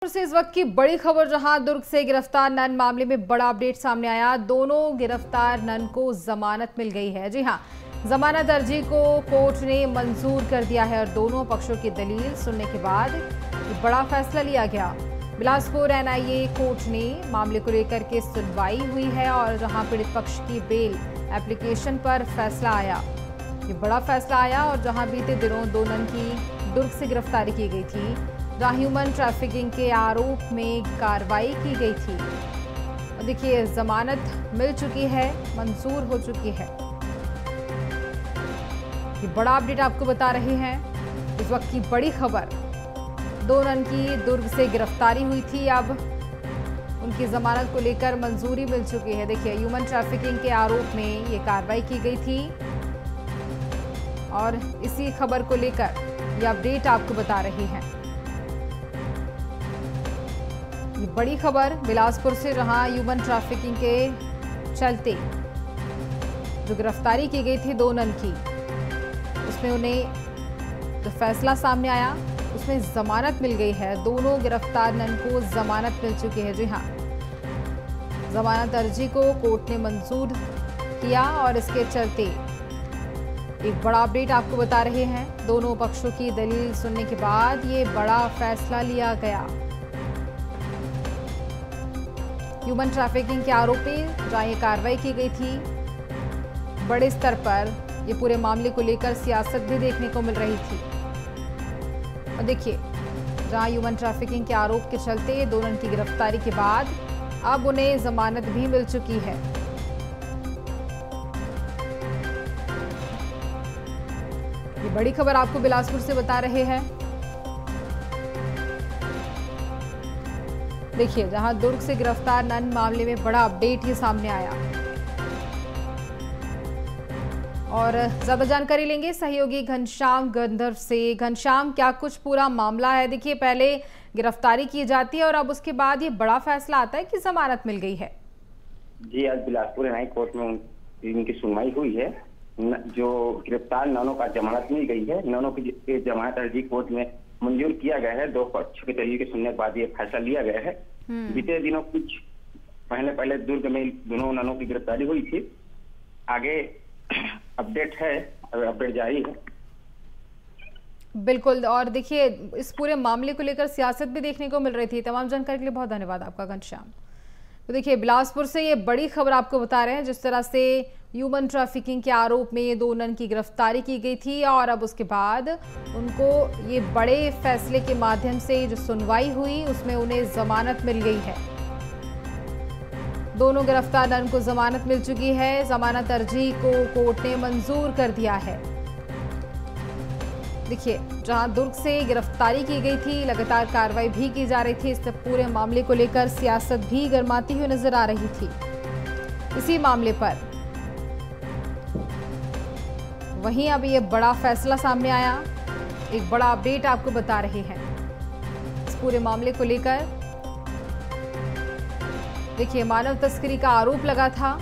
से इस वक्त की बड़ी खबर, जहां दुर्ग से गिरफ्तार नन मामले में बड़ा अपडेट सामने आया। दोनों गिरफ्तार नन को जमानत मिल गई है। जी हां, जमानत अर्जी को कोर्ट ने मंजूर कर दिया है और दोनों पक्षों की दलील सुनने के बाद बड़ा फैसला लिया गया। बिलासपुर एनआईए कोर्ट ने मामले को लेकर के सुनवाई हुई है और जहां पीड़ित पक्ष की बेल एप्लीकेशन पर फैसला आया, ये बड़ा फैसला आया। और जहां बीते दिनों दो नन की दुर्ग से गिरफ्तारी की गई थी, जहां ह्यूमन ट्रैफिकिंग के आरोप में कार्रवाई की गई थी। और देखिए, जमानत मिल चुकी है, मंजूर हो चुकी है। ये बड़ा अपडेट आपको बता रहे हैं। इस वक्त की बड़ी खबर, दो नन की दुर्ग से गिरफ्तारी हुई थी, अब उनकी जमानत को लेकर मंजूरी मिल चुकी है। देखिए, ह्यूमन ट्रैफिकिंग के आरोप में ये कार्रवाई की गई थी और इसी खबर को लेकर ये अपडेट आपको बता रहे हैं। ये बड़ी खबर बिलासपुर से, जहां ह्यूमन ट्रैफिकिंग के चलते जो गिरफ्तारी की गई थी दो नन की, उसमें उन्हें जो फैसला सामने आया उसमें जमानत मिल गई है। दोनों गिरफ्तार नन को जमानत मिल चुकी है। जी हां, जमानत अर्जी को कोर्ट ने मंजूर किया और इसके चलते एक बड़ा अपडेट आपको बता रहे हैं। दोनों पक्षों की दलील सुनने के बाद ये बड़ा फैसला लिया गया। ह्यूमन ट्रैफिकिंग के आरोप में जहां ये कार्रवाई की गई थी, बड़े स्तर पर ये पूरे मामले को लेकर सियासत भी देखने को मिल रही थी। और देखिए, जहां ह्यूमन ट्रैफिकिंग के आरोप के चलते दोनों की गिरफ्तारी के बाद अब उन्हें जमानत भी मिल चुकी है। ये बड़ी खबर आपको बिलासपुर से बता रहे हैं। देखिए, जहां दुर्ग से गिरफ्तार नन मामले में बड़ा अपडेट ये सामने आया और ज्यादा जानकारी लेंगे सहयोगी घनश्याम गंधर्व से। घनश्याम, क्या कुछ पूरा मामला है? देखिए, पहले गिरफ्तारी की जाती है और अब उसके बाद ये बड़ा फैसला आता है कि जमानत मिल गई है। जी, आज बिलासपुर एनआई कोर्ट में इनकी सुनवाई हुई है। जो गिरफ्तार ननों का जमानत मिल गई है। ननों की जमानत अर्जी कोर्ट में मंजूर किया गया है। दो पक्षों की दलील के सुनने के बाद ये फैसला लिया गया है। बीते दिनों कुछ पहले दुर्ग में दोनों ननों की गिरफ्तारी हुई थी। आगे अपडेट है, अपडेट जारी है। बिल्कुल, और देखिए, इस पूरे मामले को लेकर सियासत भी देखने को मिल रही थी। तमाम जानकारी के लिए बहुत धन्यवाद आपका घनश्याम। तो देखिए, बिलासपुर से ये बड़ी खबर आपको बता रहे हैं, जिस तरह से ह्यूमन ट्रैफिकिंग के आरोप में ये दो नन की गिरफ्तारी की गई थी और अब उसके बाद उनको ये बड़े फैसले के माध्यम से जो सुनवाई हुई उसमें उन्हें जमानत मिल गई है। दोनों गिरफ्तार नन को जमानत मिल चुकी है। जमानत अर्जी को कोर्ट ने मंजूर कर दिया है। देखिए, जहां दुर्ग से गिरफ्तारी की गई थी, लगातार कार्रवाई भी की जा रही थी। इस पूरे मामले को लेकर सियासत भी गरमाती हुई नजर आ रही थी। इसी मामले पर वहीं अब ये बड़ा फैसला सामने आया, एक बड़ा अपडेट आपको बता रहे हैं इस पूरे मामले को लेकर। देखिए, मानव तस्करी का आरोप लगा था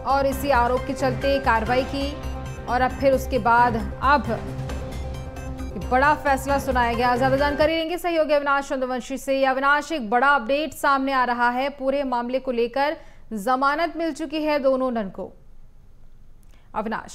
और इसी आरोप के चलते कार्रवाई की और अब फिर उसके बाद अब बड़ा फैसला सुनाया गया। ज्यादा जानकारी लेंगे सहयोगी अविनाश चंद्रवंशी से। अविनाश, एक बड़ा अपडेट सामने आ रहा है पूरे मामले को लेकर, जमानत मिल चुकी है दोनों नन को। अविनाश।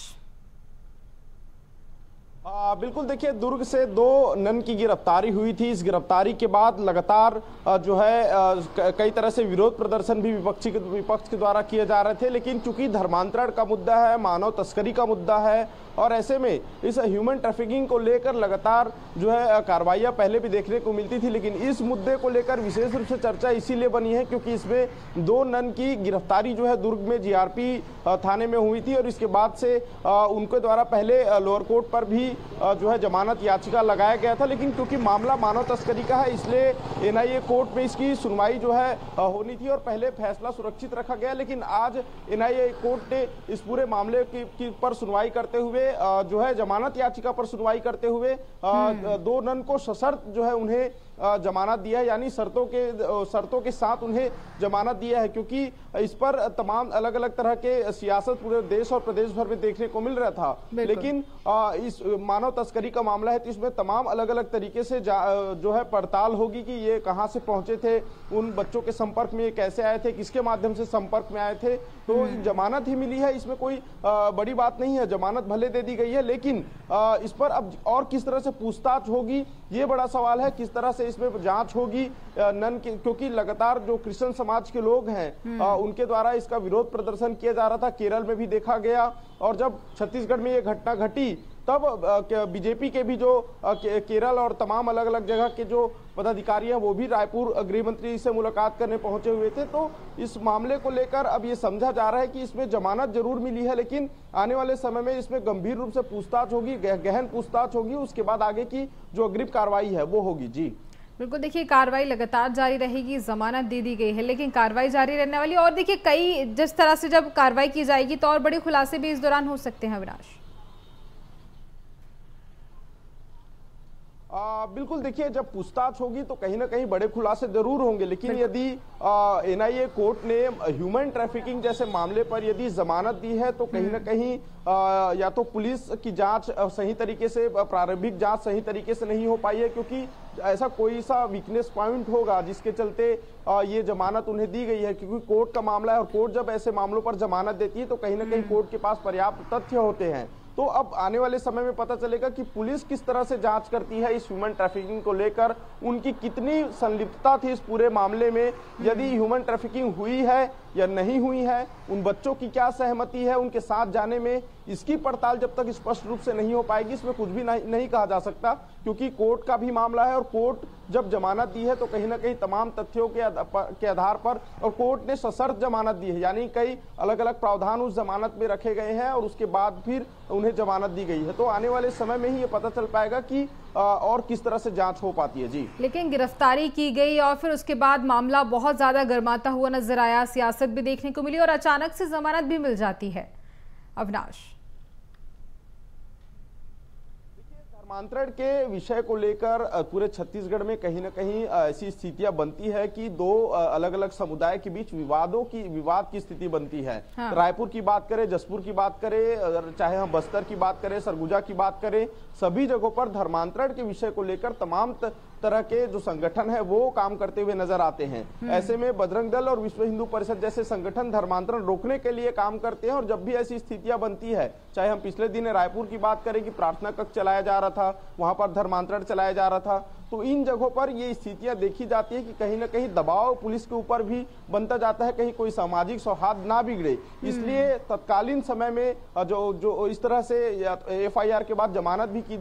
बिल्कुल, देखिए, दुर्ग से दो नन की गिरफ्तारी हुई थी। इस गिरफ्तारी के बाद लगातार जो है कई तरह से विरोध प्रदर्शन भी विपक्ष के द्वारा किए जा रहे थे, लेकिन चूंकि धर्मांतरण का मुद्दा है, मानव तस्करी का मुद्दा है और ऐसे में इस ह्यूमन ट्रैफिकिंग को लेकर लगातार जो है कार्रवाइयां पहले भी देखने को मिलती थी, लेकिन इस मुद्दे को लेकर विशेष रूप से चर्चा इसीलिए बनी है क्योंकि इसमें दो नन की गिरफ्तारी जो है दुर्ग में जीआरपी थाने में हुई थी और इसके बाद से उनके द्वारा पहले लोअर कोर्ट पर भी जो है जमानत याचिका लगाया गया था, लेकिन क्योंकि मामला मानव तस्करी का है इसलिए एनआईए कोर्ट में इसकी सुनवाई जो है होनी थी और पहले फैसला सुरक्षित रखा गया। लेकिन आज एनआईए कोर्ट ने इस पूरे मामले की पर सुनवाई करते हुए जो है जमानत याचिका पर सुनवाई करते हुए दो नन को सशर्त जो है उन्हें जमानत दिया है, यानी शर्तों के साथ उन्हें जमानत दिया है, क्योंकि इस पर तमाम अलग अलग तरह के सियासत पूरे देश और प्रदेश भर में देखने को मिल रहा था। लेकिन इस मानव तस्करी का मामला है तो इसमें तमाम अलग अलग तरीके से जो है पड़ताल होगी कि ये कहां से पहुंचे थे, उन बच्चों के संपर्क में ये कैसे आए थे, किसके माध्यम से संपर्क में आए थे। तो जमानत ही मिली है, इसमें कोई बड़ी बात नहीं है, जमानत भले दे दी गई है, लेकिन इस पर अब और किस तरह से पूछताछ होगी ये बड़ा सवाल है। किस तरह से इसमें जांच होगी क्योंकि लगातार जो क्रिश्चियन समाज के लोग हैं उनके द्वारा इसका विरोध प्रदर्शन किया जा रहा था, केरल में भी देखा गया, और जब छत्तीसगढ़ में ये घटना घटी तब बीजेपी के भी जो केरल और तमाम अलग अलग जगह के जो पदाधिकारी हैं वो भी रायपुर गृह मंत्री से मुलाकात करने पहुंचे हुए थे। तो इस मामले को लेकर अब ये समझा जा रहा है कि इसमें जमानत जरूर मिली है, लेकिन आने वाले समय में इसमें गंभीर रूप से पूछताछ होगी, गहन पूछताछ होगी, उसके बाद आगे की जो अग्रिम कार्रवाई है वो होगी। जी बिल्कुल, देखिए कार्रवाई लगातार जारी रहेगी, जमानत दे दी गई है लेकिन कार्रवाई जारी रहने वाली। और देखिए कई जिस तरह से जब कार्रवाई की जाएगी तो और बड़े खुलासे भी इस दौरान हो सकते हैं अविनाश। बिल्कुल, देखिए जब पूछताछ होगी तो कहीं ना कहीं बड़े खुलासे जरूर होंगे, लेकिन यदि एनआईए कोर्ट ने ह्यूमन ट्रैफिकिंग जैसे मामले पर यदि जमानत दी है तो कहीं ना कहीं या तो पुलिस की जांच सही तरीके से, प्रारंभिक जांच सही तरीके से नहीं हो पाई है, क्योंकि ऐसा कोई सा वीकनेस पॉइंट होगा जिसके चलते ये जमानत उन्हें दी गई है, क्योंकि कोर्ट का मामला है और कोर्ट जब ऐसे मामलों पर जमानत देती है तो कहीं ना कहीं कोर्ट के पास पर्याप्त तथ्य होते हैं। तो अब आने वाले समय में पता चलेगा कि पुलिस किस तरह से जांच करती है इस ह्यूमन ट्रैफिकिंग को लेकर, उनकी कितनी संलिप्तता थी इस पूरे मामले में, यदि ह्यूमन ट्रैफिकिंग हुई है या नहीं हुई है, उन बच्चों की क्या सहमति है उनके साथ जाने में, इसकी पड़ताल जब तक स्पष्ट रूप से नहीं हो पाएगी इसमें कुछ भी नहीं कहा जा सकता, क्योंकि कोर्ट का भी मामला है और कोर्ट जब जमानत दी है तो कहीं ना कहीं तमाम तथ्यों के आधार पर, और कोर्ट ने सशर्त जमानत दी है, यानी कई अलग अलग प्रावधान उस जमानत में रखे गए हैं और उसके बाद फिर उन्हें जमानत दी गई है। तो आने वाले समय में ही ये पता चल पाएगा कि और किस तरह से जांच हो पाती है। जी लेकिन गिरफ्तारी की गई और फिर उसके बाद मामला बहुत ज्यादा गर्माता हुआ नजर आया, सियासत भी देखने को मिली और अचानक से जमानत भी मिल जाती है। अविनाश, धर्मांतरण के विषय को लेकर पूरे छत्तीसगढ़ में कहीं ना कहीं ऐसी स्थितियां बनती है कि दो अलग अलग समुदाय के बीच विवाद की स्थिति बनती है। हाँ। रायपुर की बात करें, जसपुर की बात करें, चाहे हम बस्तर की बात करें, सरगुजा की बात करें, सभी जगहों पर धर्मांतरण के विषय को लेकर तमाम तरह के जो संगठन है वो काम करते हुए नजर आते हैं। ऐसे में बजरंग दल और विश्व हिंदू परिषद जैसे संगठन धर्मांतरण रोकने के लिए काम करते हैं, और जब भी ऐसी स्थितियां बनती है, चाहे हम पिछले दिन रायपुर की बात करें कि प्रार्थना कक्ष चलाया जा रहा था, वहां पर धर्मांतरण चलाया जा रहा था, तो इन जगहों पर ये स्थितियां देखी जाती है कि कहीं ना कहीं दबाव पुलिस के ऊपर भी बनता जाता है, कहीं कोई सामाजिक सौहार्द ना बिगड़े। इसलिए तत्कालीन समय में जो इस तरह से एफआईआर के बाद जमानत भी की,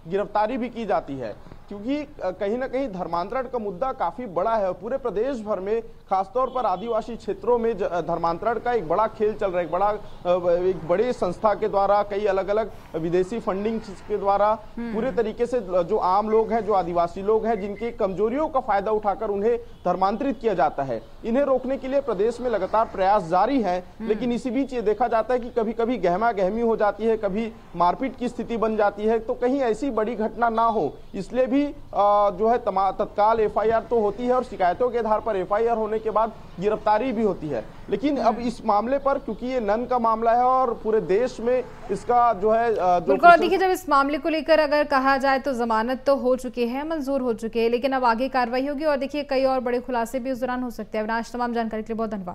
गिरफ्तारी भी की जाती है, क्योंकि कहीं ना कहीं धर्मांतरण का मुद्दा काफी बड़ा है। पूरे प्रदेश भर में खासतौर पर आदिवासी क्षेत्रों में धर्मांतरण का एक बड़ा खेल चल रहा है। एक बड़ी संस्था के द्वारा, कई अलग अलग विदेशी फंडिंग के द्वारा पूरे तरीके से जो आम लोग हैं, जो आदिवासी लोग हैं, जिनकी कमजोरियों का फायदा उठाकर उन्हें धर्मांतरित किया जाता है, इन्हें रोकने के लिए प्रदेश में लगातार प्रयास जारी है। लेकिन इसी बीच ये देखा जाता है कि कभी कभी गहमा गहमी हो जाती है, कभी मारपीट की स्थिति बन जाती है, तो कहीं ऐसी बड़ी घटना ना हो इसलिए भी जो है तत्काल एफआईआर तो होती है और शिकायतों के आधार पर एफआईआर होने के बाद गिरफ्तारी भी होती है। लेकिन अब इस मामले पर, क्योंकि ये नन का मामला है और पूरे देश में इसका जो है बिल्कुल, देखिए जब इस मामले को लेकर अगर कहा जाए तो जमानत तो हो चुकी है, मंजूर हो चुकी है, लेकिन अब आगे कार्रवाई होगी और देखिए कई और बड़े खुलासे भी उस दौरान हो सकते हैं। अविनाश, तमाम जानकारी के लिए बहुत धन्यवाद।